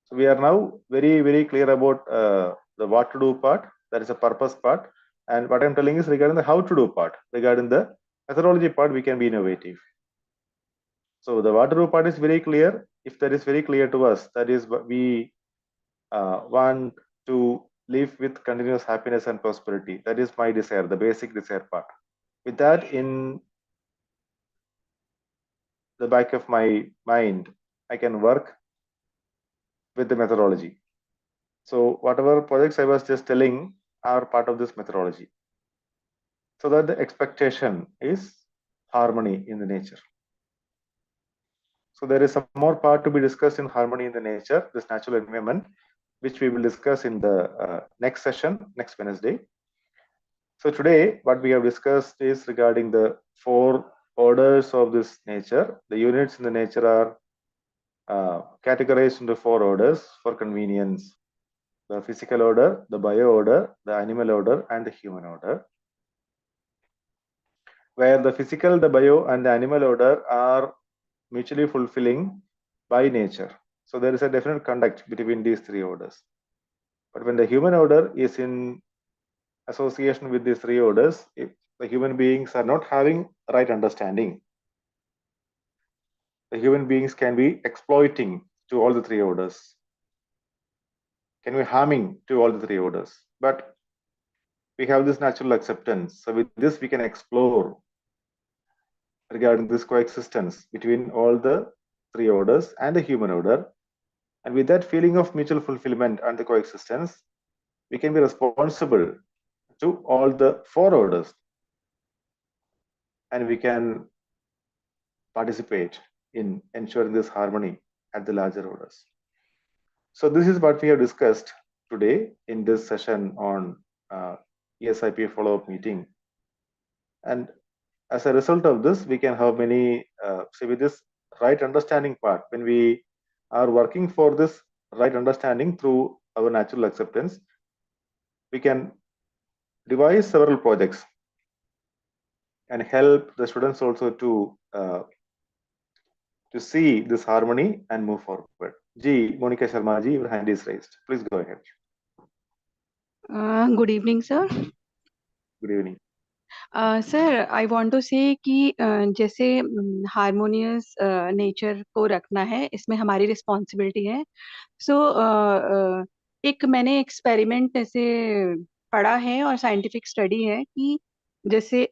So we are now very, very clear about the what to do part, that is a purpose part. And what I'm telling is regarding the how to do part, regarding the methodology part, we can be innovative. So the what to do part is very clear. If that is very clear to us, that is what we want to live with continuous happiness and prosperity. That is my desire, the basic desire part. With that in the back of my mind, I can work with the methodology. So whatever projects I was just telling are part of this methodology. So that the expectation is harmony in the nature. So there is some more part to be discussed in harmony in the nature, this natural environment. which we will discuss in the next session, next Wednesday. So today, what we have discussed is regarding the 4 orders of this nature. The units in the nature are categorized into 4 orders for convenience: the physical order, the bio order, the animal order, and the human order. Where the physical, the bio, and the animal order are mutually fulfilling by nature. So there is a definite conduct between these 3 orders. But when the human order is in association with these 3 orders, if the human beings are not having right understanding, the human beings can be exploiting to all the 3 orders, can be harming to all the 3 orders. But we have this natural acceptance. So with this, we can explore regarding this coexistence between all the 3 orders and the human order. And with that feeling of mutual fulfillment and the coexistence, we can be responsible to all the 4 orders, and we can participate in ensuring this harmony at the larger orders. So this is what we have discussed today in this session on eSIP follow-up meeting. And as a result of this, we can have many, say with this right understanding part, when we are working for this right understanding through our natural acceptance, we can devise several projects and help the students also to see this harmony and move forward. Monica Sharma ji, your hand is raised. Please go ahead. Good evening, sir. Good evening. Sir, I want to say कि जैसे harmonious nature को रखना है, इसमें हमारी responsibility है. सो एक मैंने एक्सपेरिमेंट ऐसे पढ़ा है और साइंटिफिक स्टडी है कि जैसे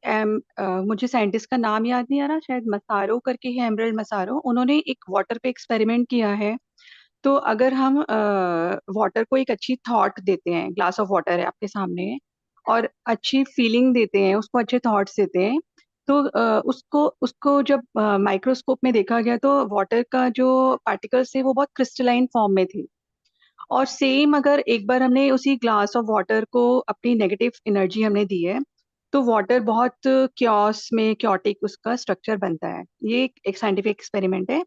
मुझे साइंटिस्ट का नाम याद नहीं आ रहा, शायद मसारो करके है, एमरल्ड मसारो. उन्होंने एक वाटर पे एक्सपेरिमेंट किया है. तो अगर हम वाटर को एक अच्छी थॉट देते हैं, ग्लास ऑफ वाटर है आपके सामने, और अच्छी फीलिंग देते हैं, उसको अच्छे थॉट्स देते हैं, तो उसको जब माइक्रोस्कोप में देखा गया तो वाटर का जो पार्टिकल्स थे वो बहुत क्रिस्टलाइन फॉर्म में थे. और सेम अगर एक बार हमने उसी ग्लास ऑफ वाटर को अपनी नेगेटिव एनर्जी हमने दी है, तो वाटर बहुत क्योस में क्योटिक उसका स्ट्रक्चर बनता है. ये एक साइंटिफिक एक्सपेरिमेंट है.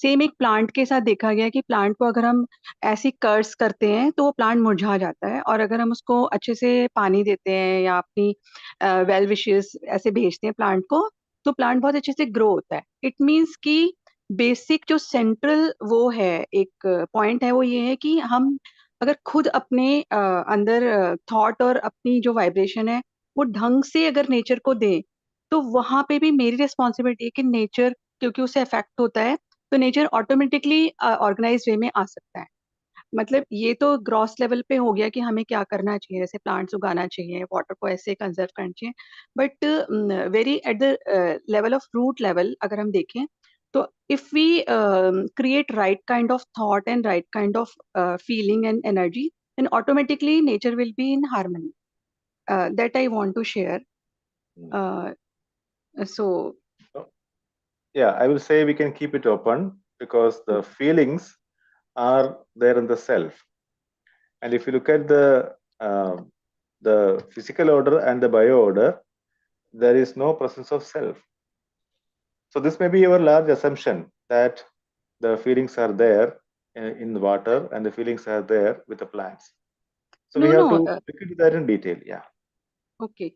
सेम एक प्लांट के साथ देखा गया कि प्लांट को अगर हम ऐसे कर्स करते हैं तो वो प्लांट मुरझा जाता है, और अगर हम उसको अच्छे से पानी देते हैं या अपनी वेल विशेस ऐसे भेजते हैं प्लांट को, तो प्लांट बहुत अच्छे से ग्रो होता है. इट मीन्स कि बेसिक जो सेंट्रल वो है, एक पॉइंट है, वो ये है कि हम अगर खुद अपने अंदर थॉट और अपनी जो वाइब्रेशन है वो ढंग से अगर नेचर को दें, तो वहां पे भी मेरी रिस्पॉन्सिबिलिटी है कि नेचर, क्योंकि उसे अफेक्ट होता है, तो नेचर ऑटोमेटिकली ऑर्गेनाइज वे में आ सकता है. मतलब ये तो ग्रॉस लेवल पे हो गया कि हमें क्या करना चाहिए, जैसे प्लांट्स उगाना चाहिए, वाटर को ऐसे कंजर्व करना चाहिए. But very at the level of root level अगर हम देखें, तो if we create right kind of thought and right kind of feeling and energy, then automatically nature will be in harmony. That I want to share. So yeah, I will say we can keep it open because the feelings are there in the self. And if you look at the physical order and the bio order, there is no presence of self. So this may be your large assumption that the feelings are there in the water and the feelings are there with the plants. So we have to look into that in detail. Yeah. Okay.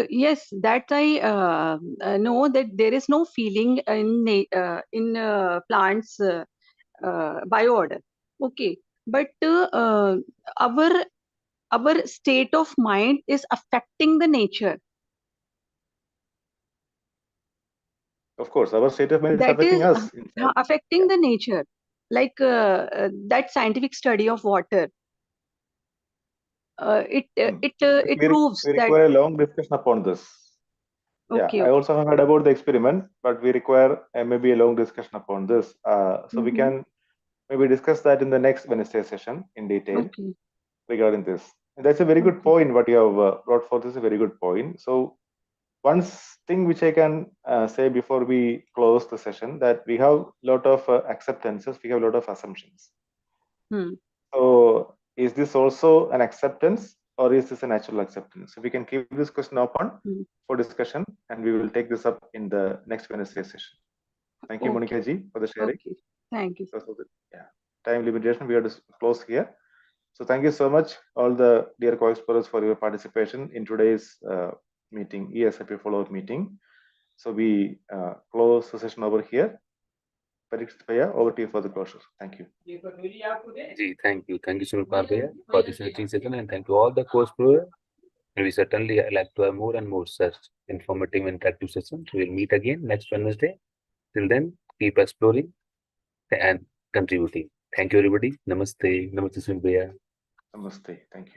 Yes, that I know that there is no feeling in plants bio order. Okay, but our state of mind is affecting the nature. Of course, our state of mind is affecting us. Affecting the nature, like that scientific study of water. It proves we require a long discussion upon this. Okay, yeah, I also have heard about the experiment, but we require maybe a long discussion upon this. So we can maybe discuss that in the next Wednesday session in detail regarding this. And that's a very good point. What you have brought forth is a very good point. So one thing which I can say before we close the session, that we have a lot of acceptances, we have a lot of assumptions. So is this also an acceptance or is this a natural acceptance? So we can keep this question open for discussion, and we will take this up in the next Wednesday session. Thank you, Okay. Monica ji, for the sharing. Okay. Thank you. Because of the time limitation, we have to close here. So thank you so much, all the dear co-explorers, for your participation in today's meeting, eSIP follow-up meeting. So we close the session over here. Parikshit Bhaiya, over to you for the closure. Thank you. Ji, thank you. Thank you, Sunil Bhaiya, for this teaching session, and thank you all the co-explorers. And we certainly like to have more and more such informative and interactive sessions. We will meet again next Wednesday. Till then, keep exploring and contributing. Thank you, everybody. Namaste. Namaste, Sunil Bhaiya. Namaste. Thank you.